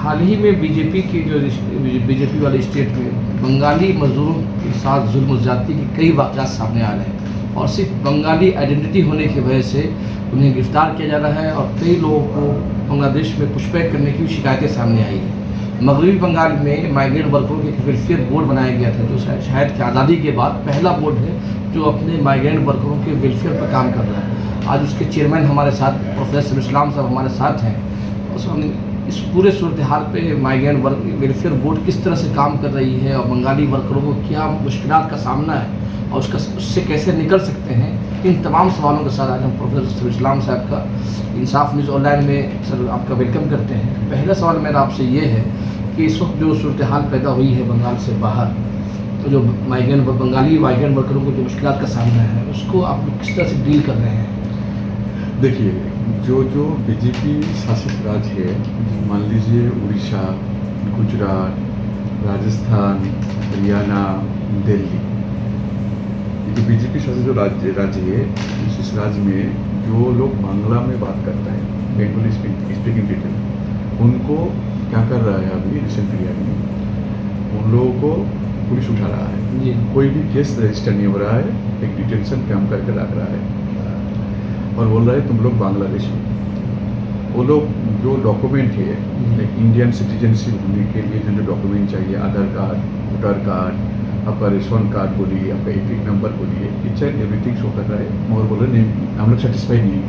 हाल ही में बीजेपी की जो बीजेपी वाले स्टेट में बंगाली मजदूरों के साथ जुल्म ज़्यादती के कई वाक़यात सामने आ रहे हैं और सिर्फ बंगाली आइडेंटिटी होने की वजह से उन्हें गिरफ्तार किया जा रहा है और कई लोगों को बांग्लादेश में पुशबैक करने की शिकायतें सामने आई हैं। मगरबी बंगाल में माइग्रेंट वर्करों के एक वेलफेयर बोर्ड बनाया गया था, जो शायद की आज़ादी के बाद पहला बोर्ड है जो अपने माइग्रेंट वर्करों के वेलफेयर पर काम कर रहा है। आज उसके चेयरमैन हमारे साथ प्रोफेसर इस्लाम साहब हमारे साथ हैं। इस पूरे सूरत हाल पे माइग्रेंट वर्क वेलफेयर बोर्ड किस तरह से काम कर रही है और बंगाली वर्करों को क्या मुश्किलात का सामना है और उससे कैसे निकल सकते हैं, इन तमाम सवालों के साथ आज हम प्रोफेसर इस्लाम साहब का इंसाफ न्यूज़ ऑनलाइन में सर आपका वेलकम करते हैं। पहला सवाल मेरा आपसे ये है कि इस वक्त जो सूरत हाल पैदा हुई है बंगाल से बाहर, तो जो बंगाली माइग्रेंट वर्करों को जो मुश्किलात का सामना है उसको आप लोग किस तरह से डील कर रहे हैं? देखिए, जो बीजेपी शासित राज्य है, मान लीजिए उड़ीसा, गुजरात, राजस्थान, हरियाणा, दिल्ली, ये जो बीजेपी शासित जो राज्य है, इस राज्य में जो लोग बांग्ला में बात करता है, बेंगोली स्पीकिंग पीपल, उनको क्या कर रहा है अभी रिसेंट पीरियड में, उन लोगों को पुलिस उठा रहा है। कोई भी केस रजिस्टर नहीं हो रहा है, एक डिटेंशन कैंप करके रख रहा है और बोल रहा है तुम लोग बांग्लादेशी। वो लोग जो डॉक्यूमेंट है, लाइक इंडियन सिटीजनशिप होने के लिए जो डॉक्यूमेंट चाहिए, आधार कार्ड, वोटर कार्ड, आपका रेशन कार्ड बोलिए, आपका एपिक नंबर बोलिए, इच एंड एवरीथिंग शो कर रहा है, मगर बोल रहे नहीं, हम लोग सेटिस्फाइड नहीं है।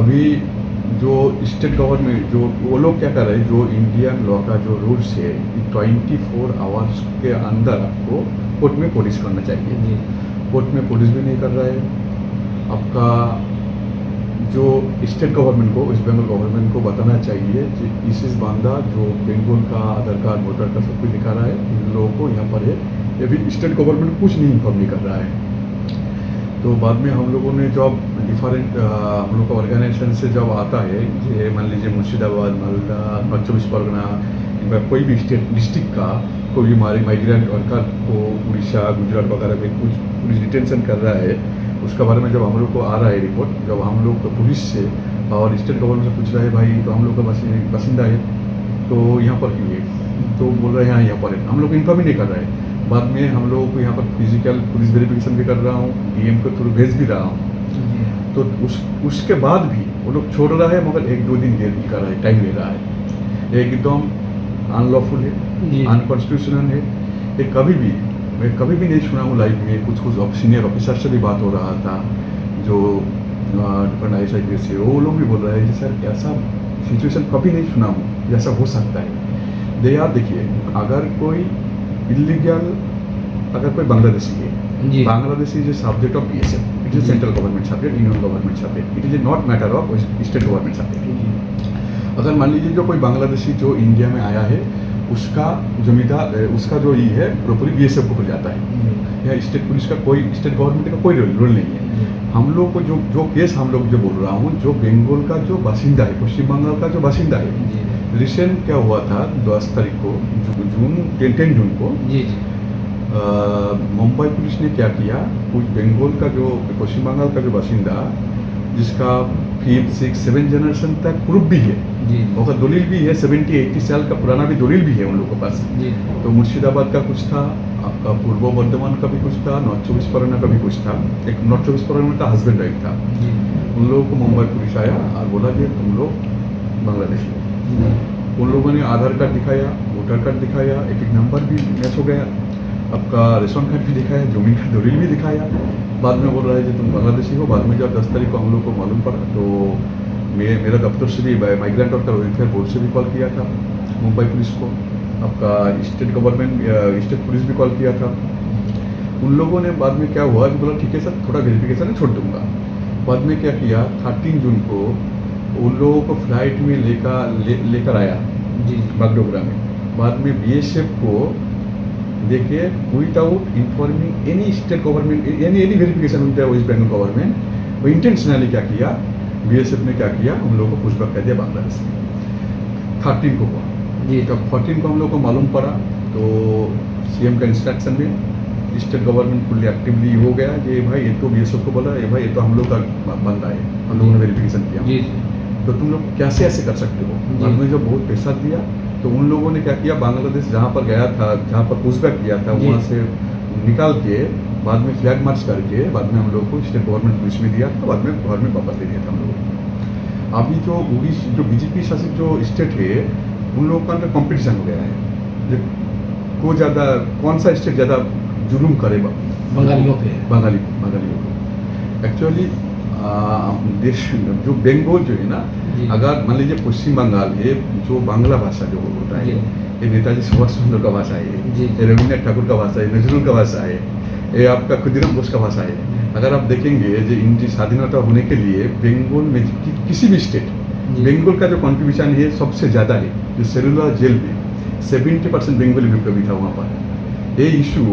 अभी जो स्टेट गवर्नमेंट जो वो लोग क्या कर रहे हैं, जो इंडियन लॉ का जो रूल्स है, 24 आवर्स के अंदर आपको कोर्ट में पुलिस करना चाहिए। कोर्ट में पुलिस भी नहीं कर रहा है। आपका जो स्टेट गवर्नमेंट को, वेस्ट बंगाल गवर्नमेंट को बताना चाहिए कि इस बांदा जो बंगाल का आधार कार्ड, वोटर का सब कुछ दिखा रहा है, इन लोगों को यहाँ पर है। ये भी स्टेट गवर्नमेंट कुछ नहीं इन्फॉर्म नहीं कर रहा है। तो बाद में हम लोगों ने जब डिफरेंट हम लोग का ऑर्गेनाइजेशन से जब आता है, जैसे मान लीजिए मुर्शिदाबाद, मालदा, नॉर्थ 24 परगना, कोई भी स्टेट डिस्ट्रिक्ट का कोई भी माइग्रेंट वर्कर को उड़ीसा, गुजरात वगैरह में कुछ पुलिस डिटेंशन कर रहा है, उसके बारे में जब हम लोग को आ रहा है रिपोर्ट, जब हम लोग पुलिस से और स्टेट गवर्नमेंट से पूछ रहा है भाई तो हम लोग का बासिंदा है तो यहाँ पर क्यों है, तो बोल रहे हैं हाँ यहाँ पर है, हम लोग इन्फॉर्म ही नहीं कर रहे हैं। बाद में हम लोगों को यहाँ पर फिजिकल पुलिस वेरिफिकेशन भी कर रहा हूँ, डीएम के थ्रू भेज भी रहा हूँ, तो उसके बाद भी वो लोग छोड़ रहा है, मगर 1-2 दिन देर कर रहा है, टाइम ले रहा है। एकदम अनलॉफुल है, अनकॉन्स्टिट्यूशनल है। ये मैं कभी भी नहीं सुना हूँ लाइफ में। कुछ सीनियर ऑफिसर से भी बात हो रहा था, जो डिफरेंट आई से, वो लोग भी बोल रहे हैं कि सर ऐसा सिचुएशन कभी नहीं सुना हूँ, जैसा हो सकता है। यार देखिए, अगर कोई इलीगल, अगर कोई बांग्लादेशी है, Bangladeshi is a subject of BSF, it is central government subject, union government subject, it is not matter of state government subject. अगर मान लीजिए जो कोई बांग्लादेशी जो इंडिया में आया है, उसका जमींदार, उसका जो ये है पूरी BSF को जाता है, या स्टेट पुलिस का कोई, स्टेट गवर्नमेंट का कोई रोल नहीं है। हम लोग को जो केस हम लोग जो बोल रहा हूँ, जो बंगाल का जो बासिंदा है, पश्चिम बंगाल का जो बासिंदा है, रिसेंट क्या हुआ था 10 तारीख को, 10 जून को मुंबई पुलिस ने क्या किया, कुछ बंगाल का जो पश्चिम बंगाल का जो बासिंदा, जिसका 5th 6th 7th जनरेशन तक प्रूफ भी है, और दलील भी है, 70-80 साल का पुराना भी दलील भी है उन लोगों के पास। तो मुर्शिदाबाद का कुछ था, आपका पूर्व बर्धमान का भी कुछ था, नॉर्थ 24 परगना का भी कुछ था। एक नॉर्थ 24 परगना का हस्बैंड वाइफ था। उन लोगों को मुंबई पुलिस आया और बोला कि तुम लोग बांग्लादेशी हो। उन लोगों ने आधार कार्ड दिखाया, वोटर कार्ड दिखाया, एपिक नंबर भी मैच हो गया, आपका रेशन कार्ड भी दिखाया, जमीन का दलील भी दिखाया। बाद में बोल रहा है कि तुम बांग्लादेशी हो। बाद में जब 10 तारीख को हम लोग को मालूम पड़ा, तो मेरा दफ्तर से भी, माइग्रेंट वर्कर वेलफेयर बोर्ड से भी कॉल किया था मुंबई पुलिस को, आपका स्टेट गवर्नमेंट, स्टेट पुलिस भी कॉल किया था। उन लोगों ने बाद में क्या हुआ कि बोला ठीक है सर, थोड़ा वेरिफिकेशन छोड़ दूंगा। बाद में क्या किया, 13 जून को उन लोगों को फ्लाइट में लेकर आया बागडोगरा में। बाद में BSF को देखिए, without informing any state government, any verification with the West Bengal government, वो इंटेंशनली क्या किया, BSF ने क्या किया, उन लोगों को पुशबैक कर दिया बांग्लादेश में। 13 को हुआ। जब 14 को हम लोग को मालूम पड़ा, तो CM का इंस्ट्रक्शन में स्टेट गवर्नमेंट फुल्ली एक्टिवली हो गया कि भाई ये तो BSF को बोला, ये भाई ये तो हम लोग का बंदा है, हम लोगों ने वेरिफिकेशन किया, तो तुम लोग कैसे ऐसे कर सकते हो। बाद में जब बहुत पैसा दिया तो उन लोगों ने क्या किया, बांग्लादेश जहाँ पर गया था, जहाँ पर पुशबैक किया था, जी। वहाँ से निकाल के बाद में फ्लैग मार्च करके बाद में हम लोग को स्टेट गवर्नमेंट पुलिस में दिया था, बाद में घर में वापस दे दिया था हम लोगों को। अभी जो बीजेपी शासित जो स्टेट है उन लोगों का अंदर कंपटीशन हो गया है, को ज़्यादा कौन सा स्टेट ज़्यादा जुलूम करेगा बंगालियों पे। बंगालियों को। एक्चुअली देश जो बंगाल जो है ना, जी। अगर मान लीजिए पश्चिम बंगाल ये जो बांग्ला भाषा जो होता है, जी। ये नेताजी सुभाष चंद्र का भाषा है, जी। ये रविन्द्रनाथ ठाकुर का भाषा है, नजरुल का भाषा है, ये आपका खुदीराम बोस का भाषा है। अगर आप देखेंगे जो इंडिया स्वाधीनता होने के लिए बंगाल में किसी भी स्टेट, जी। बंगाल का जो कंट्रीब्यूशन है सबसे ज़्यादा है। जो सेलुलर जेल में 70% बंगाली विप्लवी था वहाँ पर। ये इशू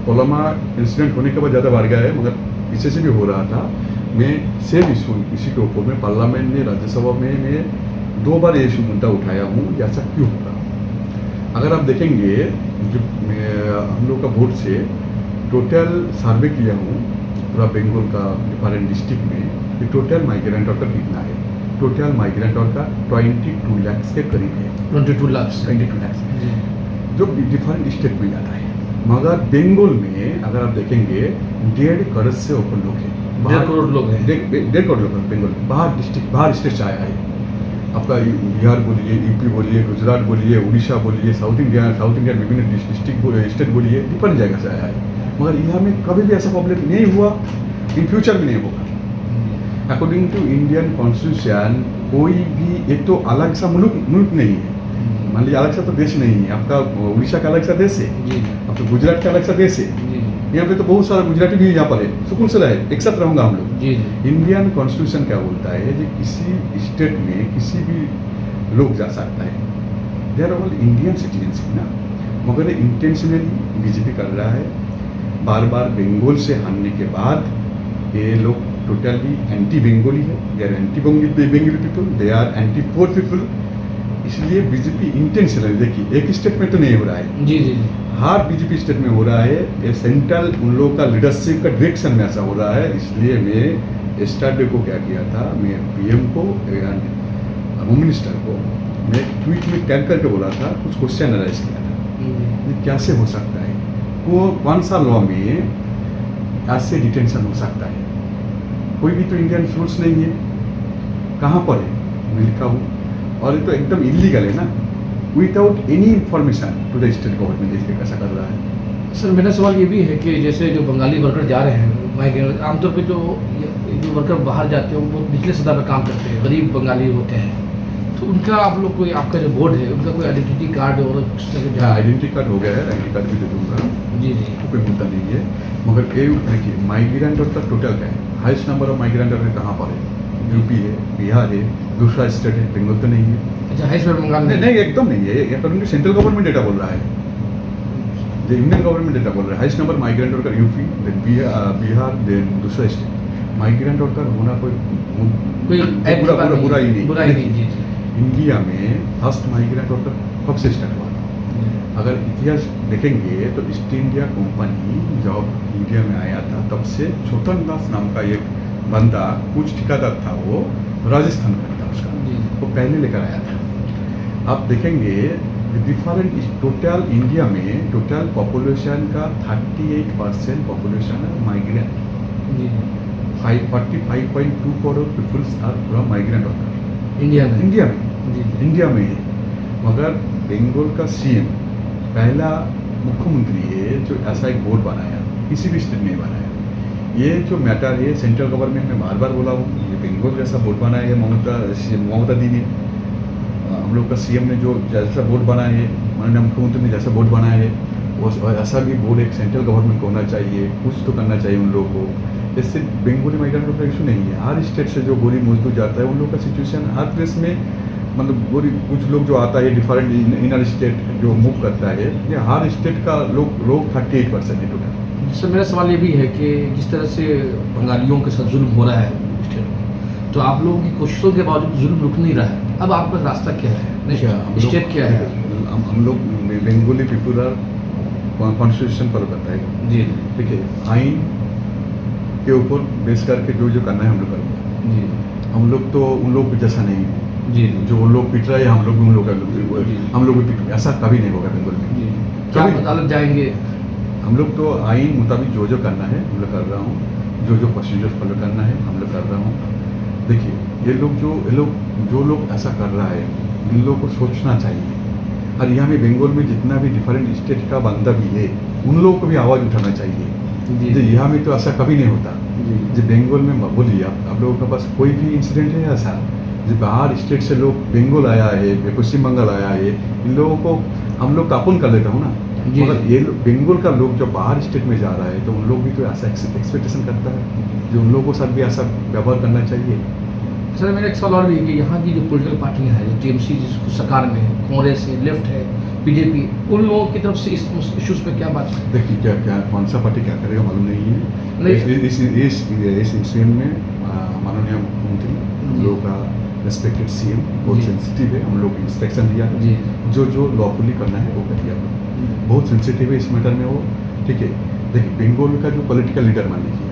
कोलमा इंसिडेंट होने के बाद ज़्यादा बढ़ गया है, मगर पीछे से भी हो रहा था। मैं सेम इसी के ऊपर में पार्लियामेंट में, राज्यसभा में मैं 2 बार ये इशू मुद्दा उठाया हूँ, ऐसा क्यों होगा। अगर आप देखेंगे जो हम लोग का बोर्ड से टोटल सर्वे किया हूँ पूरा बंगाल का डिफरेंट डिस्ट्रिक्ट में, कि टोटल माइग्रेंट वर्कर कितना है। टोटल माइग्रेंट वर्कर 22 लाख के करीब है। 22 लाख। 22 लाख जी। जो डिफरेंट स्टेट में जाता है। मगर बंगाल में अगर आप देखेंगे 1.5 करोड़ से ऊपर लोग हैं। 1.5 करोड़ लोग हैं। 1.5 करोड़ लोग हैं बंगाल में। बाहर स्टेट से आया है। आपका बिहार बोलिए, यूपी बोलिए, गुजरात बोलिए, उड़ीसा बोलिए, साउथ इंडिया विभिन्न डिस्ट्रिक्ट स्टेट बोलिए, डिफरेंट जगह से आया है। मगर यहाँ में कभी भी ऐसा प्रॉब्लम नहीं हुआ, इन फ्यूचर भी नहीं होगा। अकॉर्डिंग टू इंडियन कॉन्स्टिट्यूशन कोई भी एक तो अलग सा मुल्क नहीं है। मान लीजिए अलग सा तो देश नहीं है, आपका उड़ीसा का अलग सा देश है, जी। आपका गुजरात का अलग सा देश है। जी। यहाँ पे तो बहुत सारा गुजराती भी यहाँ पर है, सुकून से रहे, एक साथ रहूँगा हम लोग। जी। इंडियन कॉन्स्टिट्यूशन क्या बोलता है कि किसी स्टेट में किसी भी लोग जा सकता है, they are all Indian citizenship ना। मगर इंटेंशनली बीजेपी कर रहा है, बार बार बंगाल से हारने के बाद ये लोग टोटली एंटी बंगाली है, they are anti Bengali people, they are anti poor people. इसलिए बीजेपी इंटेंशनली, देखिए एक स्टेट में तो नहीं हो रहा है, जी। जी। हर बीजेपी स्टेट में हो रहा है। ये सेंट्रल उन लोगों का लीडरशिप का डायरेक्शन में ऐसा हो रहा है। इसलिए मैं स्टार्डे को क्या किया था, मैं पीएम को, होम मिनिस्टर को मैं ट्वीट में टैग करके बोला था, कुछ क्वेश्चन राइज किया था, ये कैसे हो सकता है, कौन सा लॉ में ऐसे डिटेंशन हो सकता है। कोई भी तो इंडियन रूल्स नहीं है, कहाँ पर है मैं लिखा हूँ, और ये तो एकदम इलीगल है ना, without any information to the state government. इसलिए कैसा कर रहा है। सर मेरा सवाल ये भी है कि जैसे जो बंगाली वर्कर जा रहे हैं माइग्रेंट, आमतौर पे जो वर्कर बाहर जाते हैं वो निचले सतह पर काम करते हैं, गरीब बंगाली होते हैं, तो उनका आप लोग कोई, आपका जो बोर्ड है उनका कोई आइडेंटिटी कार्ड और उस तरह के आइडेंटिटी कार्ड हो गया है, आइडेंटिटी कार्ड भी दे दूँगा। जी। जी। कोई मुद्दा नहीं है। मगर ये देखिए माइग्रेंट का टोटल क्या है, हाईएस्ट नंबर ऑफ माइग्रेंट कहाँ पर है, यूपी है, बिहार है, दूसरा स्टेट है, बंगाल तो नहीं है। अच्छा, है इसमें बंगाल में? नहीं, एकदम नहीं है। According to central government data बोल रहा है, जो इंडियन गवर्नमेंट डेटा बोल रहा है, highest number migrant worker UP, then Bihar, then दूसरा स्टेट। माइग्रेंट वर्कर होना कोई बुरा ही नहीं। बुरा ही नहीं। जी। इंडिया में फर्स्ट माइग्रेंट वर्कर कब से स्टार्ट हुआ था? अगर इतिहास देखेंगे तो ईस्ट इंडिया कंपनी जब इंडिया में आया था तब से छोटन दास नाम का एक बंदा, कुछ ठेकेदार था, वो राजस्थान का था उसका, वो पहले लेकर आया था। आप देखेंगे डिफरेंट टोटल इंडिया में टोटल पॉपुलेशन का 38% पॉपुलेशन है migrant. 45.2 crore peoples are from migrant worker India में। इंडिया में है। मगर बंगाल का सीएम पहला मुख्यमंत्री है जो ऐसा एक बोर्ड बनाया, किसी भी स्टेट ने बनाया। ये जो मैटर है सेंट्रल गवर्नमेंट में बार बार बोला हूँ, ये बंगाल जैसा बोर्ड बनाया है ममता दी ने, हम लोग का सीएम ने जो जैसा बोर्ड बनाया है, माननीय मुख्यमंत्री ने जैसा बोर्ड बनाया है, वो ऐसा भी बोर्ड एक सेंट्रल गवर्नमेंट को होना चाहिए, कुछ तो करना चाहिए उन लोगों को। इससे बंगाली माइग्रेंट का इशू नहीं है। हर स्टेट से जो गरीब मजदूर जाता है उन लोग का सिचुएशन हर प्लेस में, मतलब गरीब कुछ लोग जो आता है डिफरेंट इनर स्टेट जो मूव करता है, ये हर स्टेट का लोग 38% है टोटल। सर मेरा सवाल ये भी है कि जिस तरह से बंगालियों के साथ जुल्म हो रहा है स्टेट में, तो आप लोगों की कोशिशों के बावजूद जुल्म रुक नहीं रहा है। अब आपका रास्ता क्या है, स्टेट क्या है? हम लोग Bengali people are constitution follow करता है। जी। ठीक है, आइन के ऊपर बेस करके जो करना है हम लोग करेंगे। जी। हम लोग तो उन लोग जैसा नहीं है। जी जो उन लोग पिट रहे हैं हम लोग भी उन लोग जी। हम लोग भी पिट, ऐसा कभी नहीं होगा बंगाल में। जी क्या कभी- अदालत जाएंगे? हम लोग तो आइन मुताबिक जो जो करना है हम लोग कर रहा हूँ, जो जो प्रोसीजर फॉलो करना है हम लोग कर रहा हूँ। देखिए ये लोग जो लोग ऐसा कर रहा है इन लोगों को सोचना चाहिए। और यहाँ में बंगाल में जितना भी डिफरेंट स्टेट का बंदा भी है उन लोगों को भी आवाज़ उठाना चाहिए। जी जो यहाँ में तो ऐसा कभी नहीं होता। जी जो बंगाल में बोलिए आप लोगों के पास कोई भी इंसिडेंट है ऐसा जो बाहर स्टेट से लोग बंगाल आया है, पश्चिम बंगाल आया है, इन लोगों को हम लोग अपन कर लेता हूँ ना। जी। मगर ये बंगाल का लोग जो बाहर स्टेट में जा रहा है तो उन लोग भी तो ऐसा एक्सपेक्टेशन करता है जो उन लोगों के साथ भी ऐसा व्यवहार करना चाहिए। सर मेरा एक सवाल और भी है कि यहाँ की जो पॉलिटिकल पार्टियाँ हैं, जो टीएमसी जिसको सरकार में है, कांग्रेस है, लेफ्ट है, बीजेपी, उन लोगों की तरफ से इस इश्यूज पे क्या बात है? देखिए क्या क्या कौन सा पार्टी क्या करेगा मालूम नहीं है। नहीं। इस इंसिडेंट में माननीय मुख्यमंत्री हम लोगों का रेस्पेक्टेड सीएम बहुत जी। सेंसिटिव है, हम लोग इंस्ट्रक्शन दिया है जी जो जो लॉफुली करना है वो कर दिया। बहुत सेंसिटिव है इस मैटर में वो, ठीक है। देखिए बंगाल का जो पॉलिटिकल लीडर मान लीजिए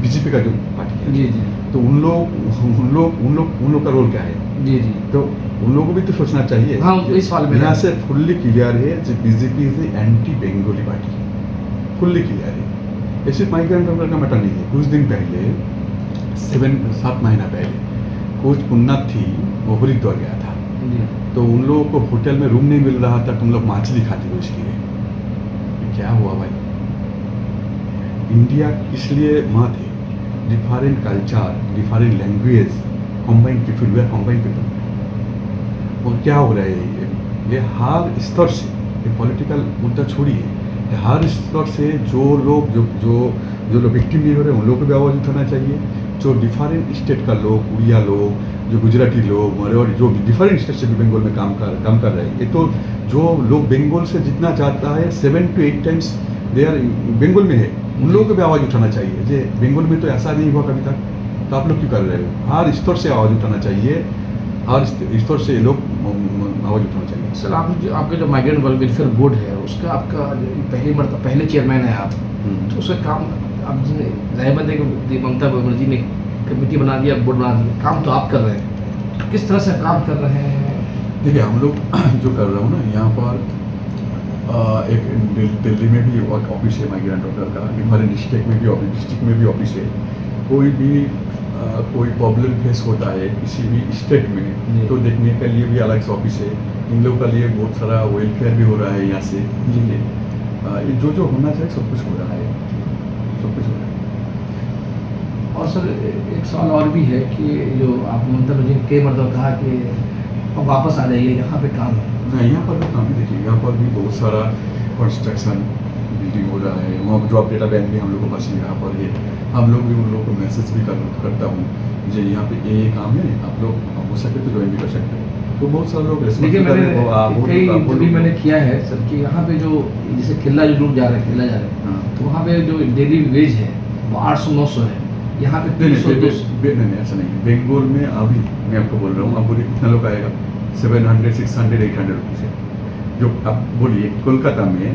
बीजेपी का जो पार्टी है, जी जी तो उन लोग का रोल क्या है? जी जी तो उन लोगों को भी तो सोचना चाहिए। हाँ, इस सवाल में यहाँ से फुल्ली क्लियर है कि BJP is anti Bengali party, fully clear है। ऐसे माइग्रेंट वर्कर का मैटर नहीं है। कुछ दिन पहले 7 महीना पहले कुछ पुण्यर्थी वो हरिद्वार गया था, जी तो उन लोगों को होटल में रूम नहीं मिल रहा था, तुम लोग मछली खाते हो इसके लिए। क्या हुआ भाई? इंडिया किस लिए मत है? Different culture, different language, combined people, we are combined people. और क्या हो रहा है ये हर स्तर से, ये पॉलिटिकल मुद्दा छोड़िए, हर स्तर से जो लोग जो लोग विक्टिम नहीं हो रहे उन लोगों को भी आवाज़ उठाना चाहिए। जो डिफरेंट स्टेट का लोग, उड़िया लोग, जो गुजराती लोग, मरवाड़ी, जो डिफरेंट स्टेट से भी बंगाल में काम कर रहे हैं, ये तो जो लोग बंगाल से जितना जाता है 7 to 8 times they are Bengal में है, उन लोगों को भी आवाज़ उठाना चाहिए। जे बंगाल में तो ऐसा नहीं हुआ कभी तक, तो आप लोग क्यों कर रहे हो? हर स्तर से आवाज़ उठाना चाहिए, हर स्तर से लोग आवाज़ उठाना चाहिए। सर आपका जो माइग्रेंट वेलफेयर बोर्ड है उसका आपका पहले चेयरमैन है आप, तो उसका काम आप जहमत है कि ममता बनर्जी ने कमेटी बना दिया, बोर्ड बना दिया, काम तो आप कर रहे हैं, किस तरह से काम कर रहे हैं? देखिए हम लोग जो कर रहा हूँ ना यहाँ पर एक दिल्ली में भी ऑफिस है माइग्रेंट वर्कर का, डिफरेंट डिस्ट्रिक्ट में भी ऑफिस है। कोई भी कोई प्रॉब्लम फेस होता है किसी भी स्टेट में तो देखने के लिए भी अलग से ऑफिस है। इन लोगों का लिए बहुत सारा वेलफेयर भी हो रहा है यहाँ से, ठीक है। ये जो होना चाहिए सब कुछ हो रहा है, सब कुछ हो रहा है। और सर एक सवाल और भी है कि जो आप ममता बनर्जी ने कई मरतबा कहा कि अब वापस आ जाइए, यहाँ पे काम है। नहीं, यहाँ पर भी काम है। देखिए यहाँ पर भी बहुत सारा कंस्ट्रक्शन बिल्डिंग हो रहा है, वहाँ जॉब डेटा बैंक भी हम लोग के पास यहाँ पर है। हम लोग भी उन लोगों को मैसेज भी करता हूँ जो यहाँ पे ये काम है, आप लोग हो सके तो ज्वाइन भी कर सकते हैं। तो बहुत सारे लोग देखिए मैंने किया है सर कि यहाँ पे जो जैसे केरला जो लोग जा रहे हैं हाँ। तो वहाँ पे जो डेली वेज है वो 800-900 है, यहाँ पे 300-200। नहीं ऐसा नहीं है। बंगाल में अभी मैं आपको बोल रहा हूँ, अब बोलिए कितना लोग आएगा? 700, 600, 800 रुपीज़ है। जो आप बोलिए कोलकाता में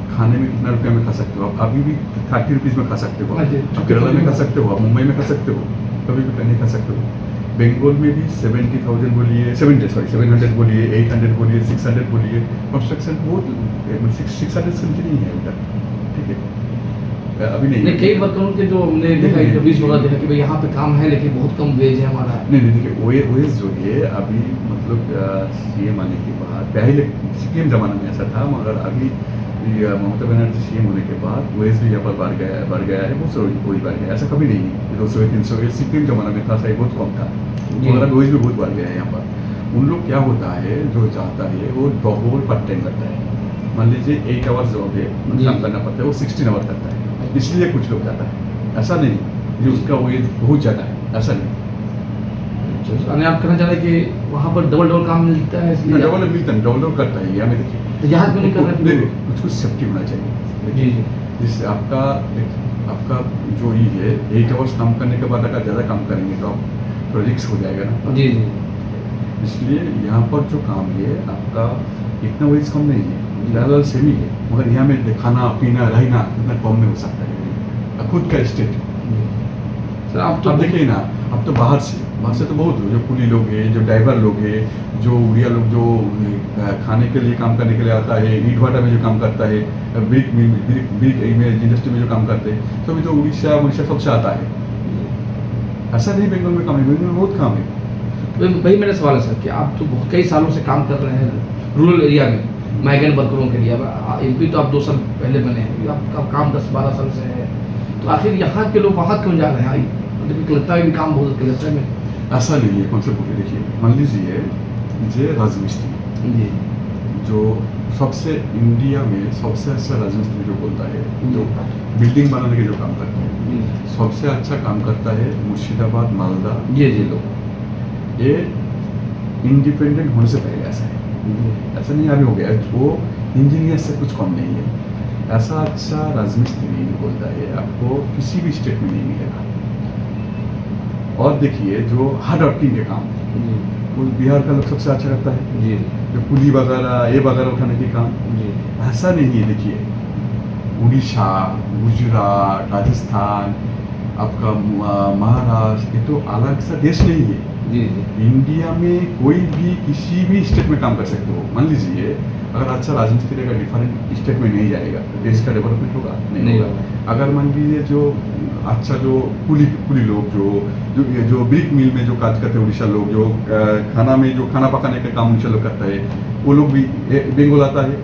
खाने में कितना रुपया में खा सकते हो? आप अभी भी 30 रुपीज़ में खा सकते हो, आप केरला में खा सकते हो, आप मुंबई में खा सकते हो, कभी भी नहीं खा सकते हो। बंगाल में भी 70,000 बोलिए, 700 बोलिए, 800 बोलिए, 600 बोलिए, कंस्ट्रक्शन बहुत 600 समझ नहीं है उधर, ठीक है। अभी नहीं कई वर्करों के जो हमने देखा इंटरव्यूज वगैरह देखा कि भाई यहाँ पे काम है लेकिन बहुत कम वेज है हमारा। नहीं देखिए ओएस जो है अभी मतलब सीएम आने के बाद, पहले सीएम जमाने में ऐसा था, मगर अभी ममता बनर्जी सीएम होने के बाद ओएस भी यहाँ पर बढ़ गया है, बहुत सारा कोई बढ़ गया, ऐसा कभी नहीं है। 200-300 सीपीएम जमाना में था, सही बहुत कम था, मगर अब ओएस भी बहुत बढ़ गया है यहाँ पर। उन लोग क्या होता है जो चाहता है वो डबल पार्ट टाइम करता है। मान लीजिए 8 आवर्स जॉब है, काम करना पड़ता है, वो 16 आवर करता है, इसलिए कुछ लोग जाता है। ऐसा नहीं जो उसका वेज बहुत ज़्यादा है, ऐसा नहीं। आप कहना चाह रहे कि वहाँ पर डबल काम मिलता है इसलिए डबल मिलता है, डबल करता है। यहाँ में देखिए तो यहाँ क्यों नहीं कर रहे? कुछ सेफ्टी होना चाहिए। जी जी जिससे आपका जो ये है 8 आवर्स काम करने के बाद अगर ज़्यादा काम करेंगे तो आप तो रिस्क हो जाएगा ना। जी जी इसलिए यहाँ पर जो काम है आपका इतना वेज कम नहीं है, ज़्यादा सेम ही है, मगर यहाँ में खाना पीना रहना इतना कम में हो सकता है खुद का स्टेट। सर आप तो अब देखिए ना, अब तो बाहर से तो बहुत जो कुली लोग हैं, जो ड्राइवर लोग हैं, जो उड़िया लोग जो खाने के लिए काम करने के लिए आता है, ईट भाटा में जो काम करता है, ब्रिक इंडस्ट्री में जो काम करते हैं, तो अभी तो उड़ीसा सबसे आता है। ऐसा नहीं बंगाल में काम है, बंगाल में बहुत काम है। वही मेरा सवाल है सर कि आप तो कई सालों से काम कर रहे हैं रूरल एरिया में माइग्रेंट वर्करों के लिए। अब एमपी तो आप 2 साल पहले बने हैं, आपका काम 10-12 साल से है, तो आखिर यहाँ के लोग वहाँ क्यों जा रहे हैं? कलकत्ता में भी काम बहुत, कलकत्ता में ऐसा नहीं है कॉन्सेप्ट बोलिए। देखिए, मान लीजिए जे राजमिस्त्री जी जो सबसे इंडिया में सबसे अच्छा राजमिस्त्री जो बोलता है, जो बिल्डिंग बनाने के जो काम करता है, जी सबसे अच्छा काम करता है मुर्शिदाबाद, मालदा जी जी लोग ये इंडिपेंडेंट होने से पहले ऐसा है। ऐसा नहीं अभी हो गया, वो इंजीनियर से कुछ कम नहीं है। ऐसा अच्छा राजमिस्त्री बोलता है आपको किसी भी स्टेट में नहीं मिलेगा। और देखिए जो हार्ड वर्किंग के काम वो बिहार का लोग सबसे अच्छा करता है, जी जो पुली वगैरह ये वगैरह उठाने के काम। जी ऐसा नहीं है। देखिए उड़ीसा, गुजरात, राजस्थान, आपका महाराष्ट्र, ये तो अलग सा देश नहीं है। जी जी इंडिया में कोई भी किसी भी स्टेट में काम कर सकते हो। मान लीजिए अगर अच्छा राजमिस्त्री अगर डिफरेंट स्टेट में नहीं जाएगा तो देश का डेवलपमेंट होगा नहीं होगा। अगर मान लीजिए जो अच्छा जो कुली लोग जो ब्रिक मिल में जो काम करते हैं, उड़ीसा लोग जो खाना में जो खाना पकाने का काम उड़ीसा लोग करता है, वो लोग भी बंगाल आता है।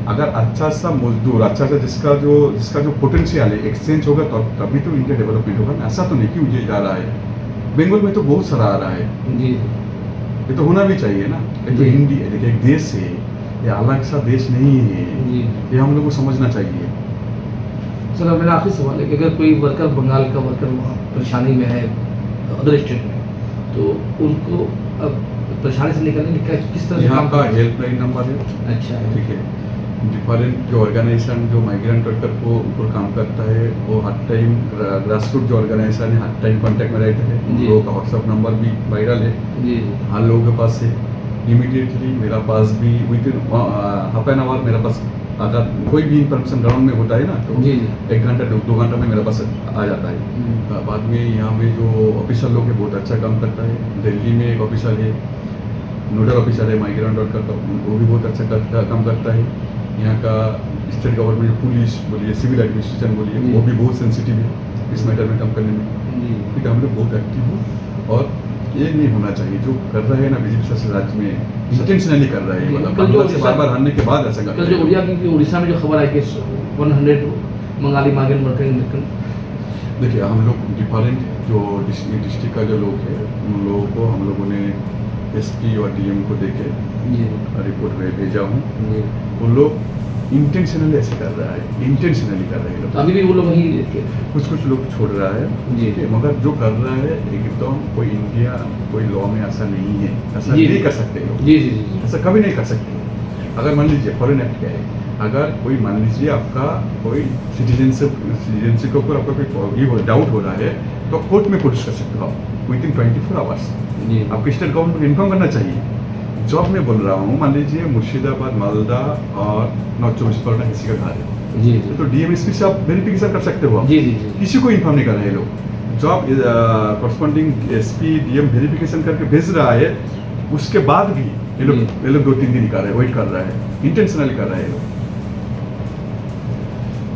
अगर अच्छा सा मजदूर अच्छा सा जिसका जो पोटेंशियल है एक्सचेंज होगा तभी तो इंडिया डेवलपमेंट होगा। ऐसा तो नहीं कि मुझे जा रहा है, बंगाल में तो बहुत सारा आ रहा है। जी ये तो होना भी चाहिए ना। ये तो इंडिया देखिए एक देश है, ये अलग सा देश नहीं है, जी ये हम लोग को समझना चाहिए। सर मेरा आखिरी सवाल है कि अगर कोई वर्कर बंगाल का वर्कर वहाँ परेशानी में है अदर स्टेट में, तो उनको अब परेशानी से निकलने के किस तरह से यहाँ काम का हेल्पलाइन नंबर है, अच्छा ठीक है। डिफरेंट जो ऑर्गेनाइजेशन जो माइग्रेंट वर्कर को ऊपर काम करता है वो हर टाइम ग्रास रूट जो ऑर्गेनाइजेशन है हर टाइम कांटेक्ट में रहते हैं। उन जी। लोगों का व्हाट्सअप नंबर भी वायरल है, जी हर लोगों के पास है। इमीडिएटली मेरा पास भी विदिन हाफ एन आवर मेरे पास अगर कोई भी इंफॉर्मेशन ग्राउंड में होता है ना तो जी 1 घंटा 2 घंटा में मेरे पास आ जाता है। बाद में यहाँ में जो ऑफिसर लोग है बहुत अच्छा काम करता है। दिल्ली में एक ऑफिसर है, नोडल ऑफिसर है माइग्रेंट वर्कर का, वो भी बहुत अच्छा काम करता है। यहाँ का स्टेट गवर्नमेंट पुलिस बोलिए, सिविल एडमिनिस्ट्रेशन बोलिए, वो भी बहुत सेंसिटिव है इस मैटर में काम करने में। ठीक है, हम लोग बहुत एक्टिव हो और ये नहीं होना चाहिए जो कर रहे हैं ना बीजेपी शासित राज्य में इंटेंशनली कर रहे हैं, मतलब कल जो बांग्ला से बार हारने के बाद ऐसा कर कल रहे जो हैं। उड़िया की उड़ीसा में जो खबर आई कि 100 बंगाली माइग्रेंट वर्कर, देखिए हम लोग डिफरेंट जो डिस्ट्रिक्ट का जो लोग है उन लोगों को हम लोगों ने एसपी और डीएम को देके रिपोर्ट में भेजा हूँ। उन लोग इंटेंशनली ऐसे कर रहा है, इंटेंशनली कर रहे हैं लोग। तो अभी भी वो लोग वहीं रहते हैं। कुछ लोग छोड़ रहा है जी। ठीक है, मगर जो कर रहा है एकदम कोई इंडिया कोई लॉ में ऐसा नहीं है, ऐसा जी। नहीं कर सकते लोग, जी जी जी ऐसा कभी नहीं कर सकते। अगर मान लीजिए फॉरेन एक्ट क्या है, अगर कोई मान लीजिए आपका कोई सिटीजनशिप के ऊपर आपका कोई डाउट हो रहा है तो कोर्ट में प्रोड्यूस कर सकते हो आप विदिन 24 आवर्स। जी आपको स्टेट गवर्नमेंट को इन्फॉर्म करना चाहिए। जॉब में बोल रहा हूँ, मान लीजिए मुर्शिदाबाद, मालदा और नॉर्थ 24 परगना किसी का घर है जी तो डीएमएसपी से आप वेरिफिकेशन कर सकते हो आप। जी जी जी किसी को इन्फॉर्म नहीं कर रहे हैं लोग। Job corresponding SP DM verification करके भेज रहा है, उसके बाद भी ये लोग 2-3 दिन कर रहे हैं, वेट कर रहा है, इंटेंशनली कर रहे हैं लोग।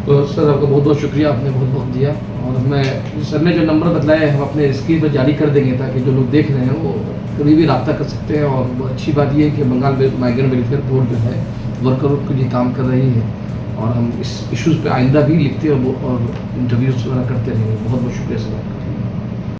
तो सर आपका बहुत बहुत शुक्रिया, आपने बहुत बहुत दिया। और मैं सर ने जो नंबर बतलाए हम अपने स्क्रीन पर जारी कर देंगे ताकि जो लोग देख रहे हैं वो कभी भी रब्ता कर सकते हैं। और वो अच्छी बात ये है कि बंगाल माइग्रेंट वेलफेयर बोर्ड जो है वर्करों के लिए काम कर रही है और हम इस इश्यूज़ पे आइंदा भी लिखते और इंटरव्यूज़ वगैरह करते रहेंगे। बहुत बहुत शुक्रिया सर आपका।